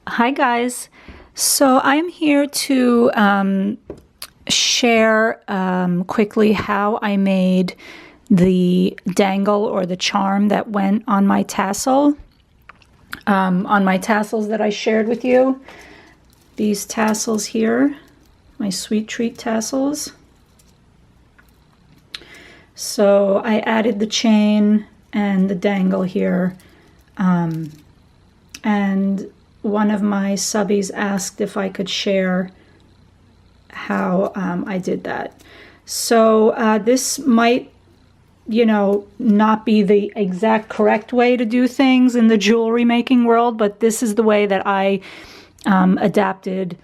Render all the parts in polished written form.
Hi guys, so I'm here to share quickly how I made the dangle or the charm that went on my tassel, on my tassels that I shared with you. These tassels here, my sweet treat tassels. So I added the chain and the dangle here, and one of my subbies asked if I could share how I did that. So this might, not be the exact correct way to do things in the jewelry making world, but this is the way that I adapted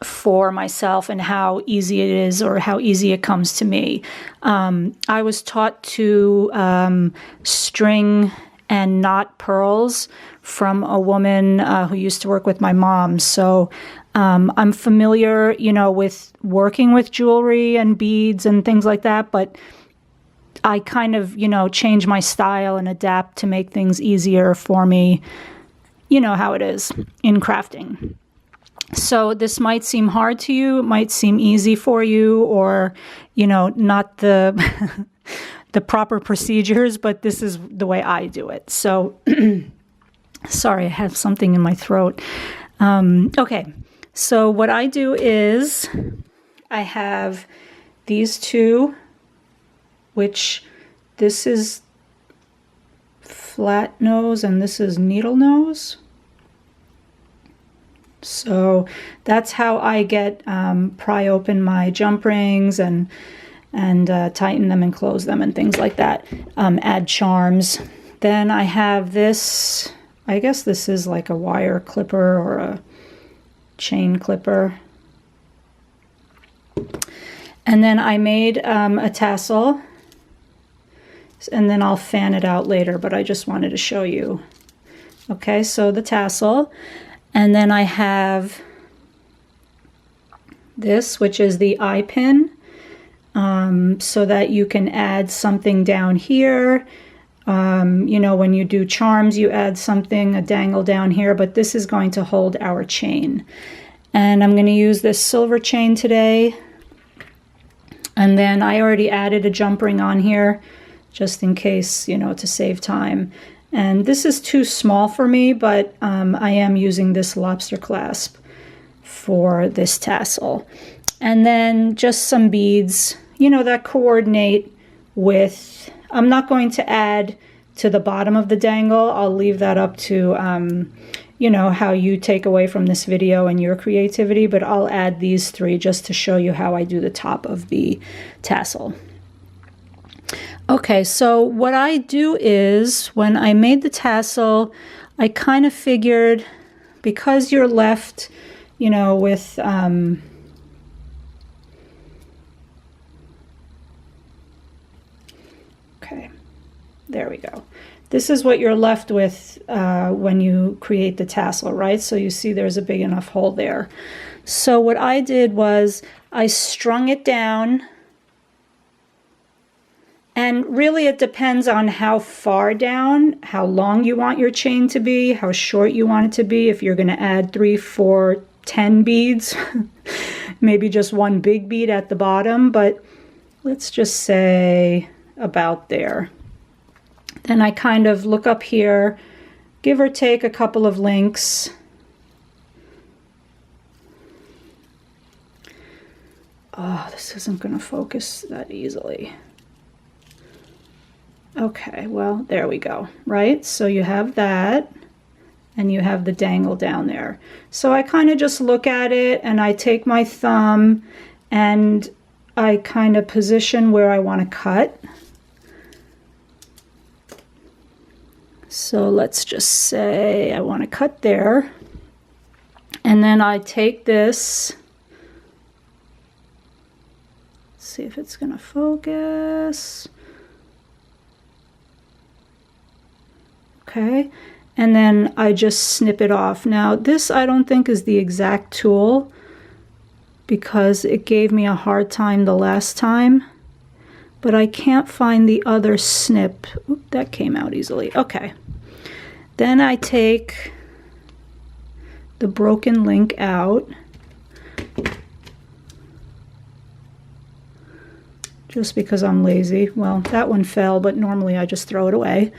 for myself and how easy it is, or how easy it comes to me. I was taught to string and knot pearls from a woman who used to work with my mom. So I'm familiar, with working with jewelry and beads and things like that, but I kind of, change my style and adapt to make things easier for me. You know how it is in crafting. So this might seem hard to you, it might seem easy for you, or, not the the proper procedures, but this is the way I do it. So, sorry, I have something in my throat. Okay, so what I do is I have these two, which this is flat nose and this is needle nose. So that's how I pry open my jump rings and tighten them and close them and things like that. Add charms. Then I have this, I guess this is like a wire clipper or a chain clipper. And then I made a tassel, and then I'll fan it out later, but I just wanted to show you. Okay, so the tassel. And then I have this, which is the eye pin, so that you can add something down here. When you do charms, you add something, a dangle down here, but this is going to hold our chain. And I'm going to use this silver chain today. And then I already added a jump ring on here, just in case, to save time. And this is too small for me, but I am using this lobster clasp for this tassel. And then just some beads, that coordinate with, I'm not going to add to the bottom of the dangle. I'll leave that up to, how you take away from this video and your creativity, but I'll add these three just to show you how I do the top of the tassel. Okay, so what I do is, when I made the tassel, I kind of figured, because you're left, with, okay, there we go. This is what you're left with when you create the tassel, right? So you see there's a big enough hole there. So what I did was I strung it down. And really it depends on how far down, how long you want your chain to be, how short you want it to be. If you're going to add 3, 4, 10 beads, maybe just one big bead at the bottom, but let's just say about there. Then I kind of look up here, give or take a couple of links. Oh, this isn't going to focus that easily. Okay, well, there we go, right? So you have that, and you have the dangle down there. So I kind of just look at it, and I take my thumb, and I kind of position where I want to cut. So let's just say I want to cut there. And then I take this. Let's see if it's going to focus. Okay, and then I just snip it off. Now this I don't think is the exact tool, because it gave me a hard time the last time, but I can't find the other snip. Oop, that came out easily. Okay, then I take the broken link out. Just because I'm lazy. Well, that one fell, but normally I just throw it away.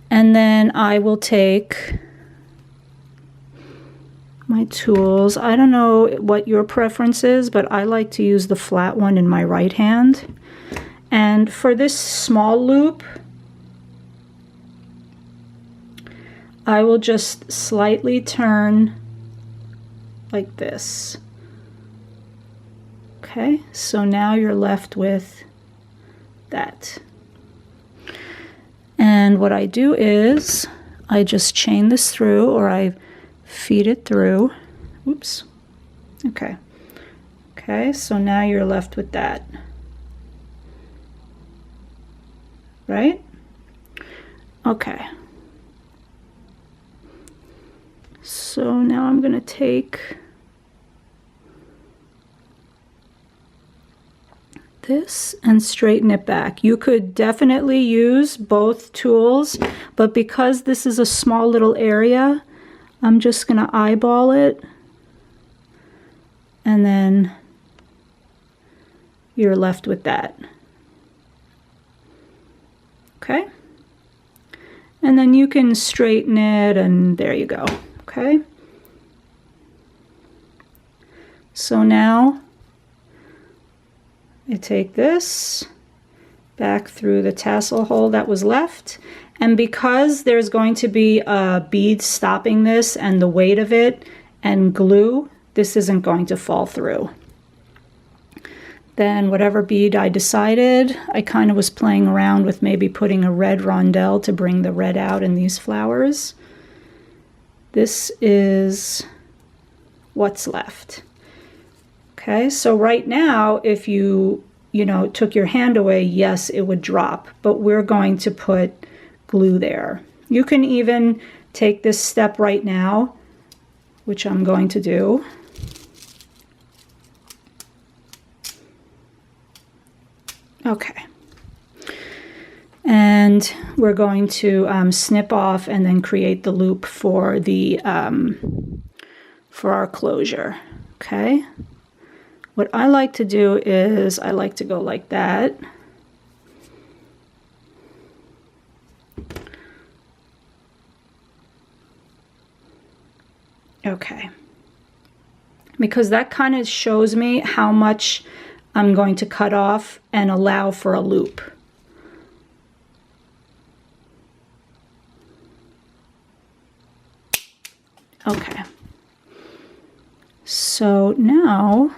And then I will take my tools. I don't know what your preference is, but I like to use the flat one in my right hand. And for this small loop, I will just slightly turn like this. Okay, so now you're left with that. And what I do is I just chain this through, or I feed it through. Oops. Okay. Okay, so now you're left with that. Right? Okay. So now I'm going to take this and straighten it back. You could definitely use both tools, but because this is a small little area, I'm just going to eyeball it, and then you're left with that. Okay? And then you can straighten it, and there you go. Okay? So now I take this back through the tassel hole that was left, and because there's going to be a bead stopping this and the weight of it and glue, this isn't going to fall through. Then whatever bead I decided, I kind of was playing around with maybe putting a red rondelle to bring the red out in these flowers. This is what's left. Okay, so right now, if you took your hand away, yes, it would drop, but we're going to put glue there. You can even take this step right now, which I'm going to do. Okay. And we're going to snip off and then create the loop for the for our closure. Okay. What I like to do is I like to go like that. Okay. Because that kind of shows me how much I'm going to cut off and allow for a loop. Okay. So now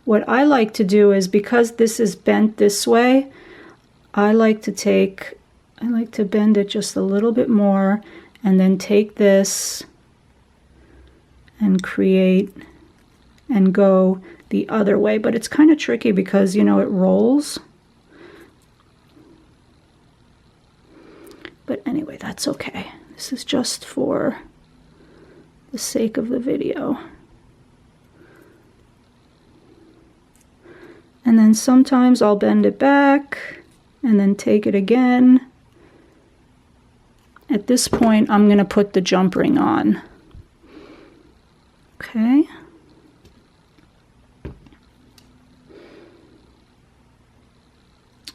what I like to do is, because this is bent this way, I like to bend it just a little bit more and then take this and create and go the other way. But it's kind of tricky because, it rolls. But anyway, that's okay. This is just for the sake of the video. And then sometimes I'll bend it back and then take it again. At this point, I'm going to put the jump ring on. Okay.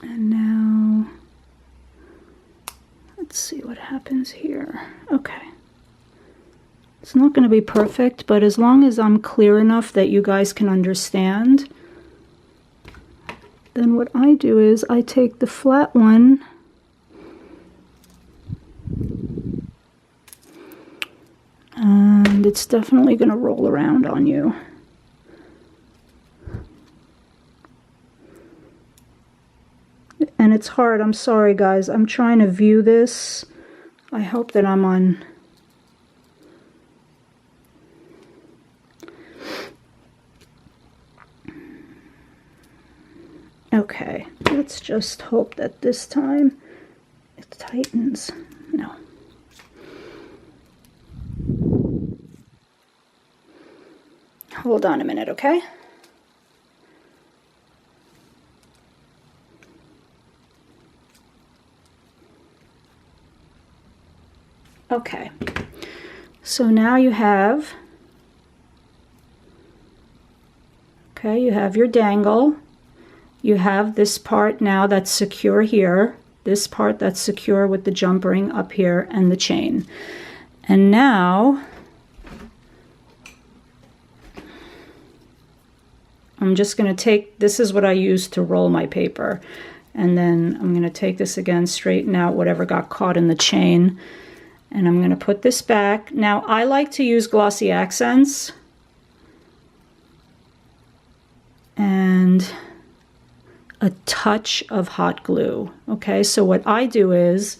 And now, let's see what happens here. Okay. It's not going to be perfect, but as long as I'm clear enough that you guys can understand, then what I do is I take the flat one and it's definitely going to roll around on you. And it's hard. I'm sorry, guys. I'm trying to view this. I hope that I'm on. Okay, let's just hope that this time it tightens. No. Hold on a minute, okay? Okay. So now you have, okay, you have your dangle. You have this part now that's secure here, this part that's secure with the jump ring up here and the chain. And now I'm just going to take, this is what I use to roll my paper. And then I'm going to take this again, straighten out whatever got caught in the chain. And I'm going to put this back. Now I like to use glossy accents. And a touch of hot glue. Okay, so what I do is,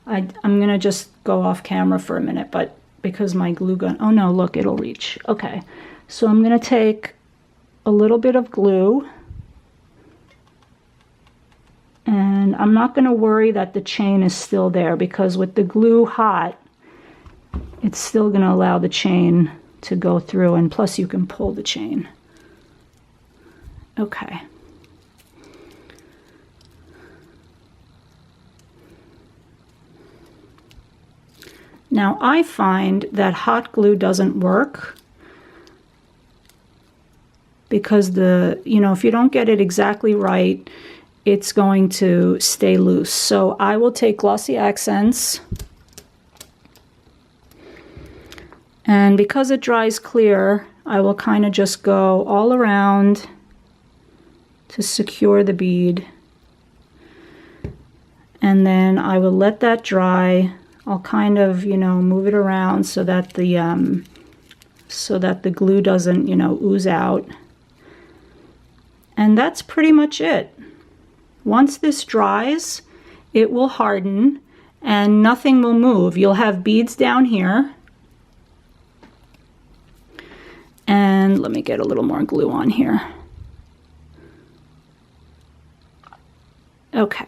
I'm going to just go off camera for a minute, but because my glue gun, oh no, look, it'll reach. Okay, so I'm going to take a little bit of glue, and I'm not going to worry that the chain is still there, because with the glue hot, it's still going to allow the chain to go through, and plus you can pull the chain. Okay. Now I find that hot glue doesn't work because if you don't get it exactly right, it's going to stay loose. So I will take glossy accents, and because it dries clear, I will kind of just go all around to secure the bead, and then I will let that dry. I'll kind of move it around so that the glue doesn't ooze out, and that's pretty much it. Once this dries, it will harden and nothing will move. You'll have beads down here, and let me get a little more glue on here. Okay,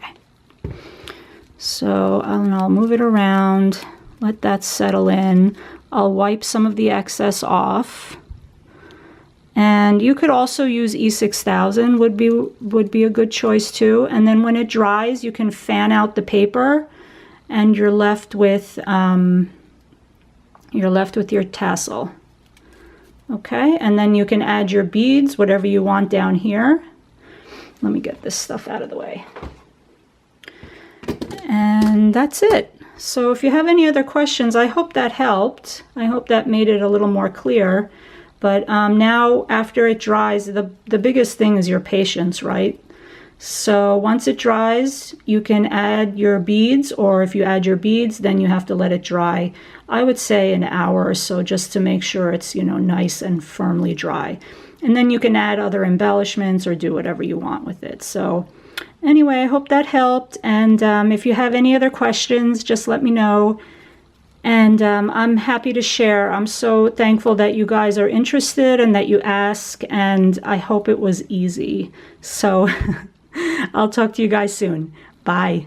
so I'll move it around, let that settle in. I'll wipe some of the excess off, and you could also use E6000 would be a good choice too. And then when it dries, you can fan out the paper, and you're left with your tassel. Okay, and then you can add your beads, whatever you want down here. Let me get this stuff out of the way. And that's it. So if you have any other questions, I hope that helped. I hope that made it a little more clear. But now after it dries, the biggest thing is your patience, right? So once it dries, you can add your beads, or if you add your beads, then you have to let it dry. I would say an hour or so, just to make sure it's nice and firmly dry. And then you can add other embellishments or do whatever you want with it. So anyway, I hope that helped. And if you have any other questions, just let me know. And I'm happy to share. I'm so thankful that you guys are interested and that you ask. And I hope it was easy. So I'll talk to you guys soon. Bye.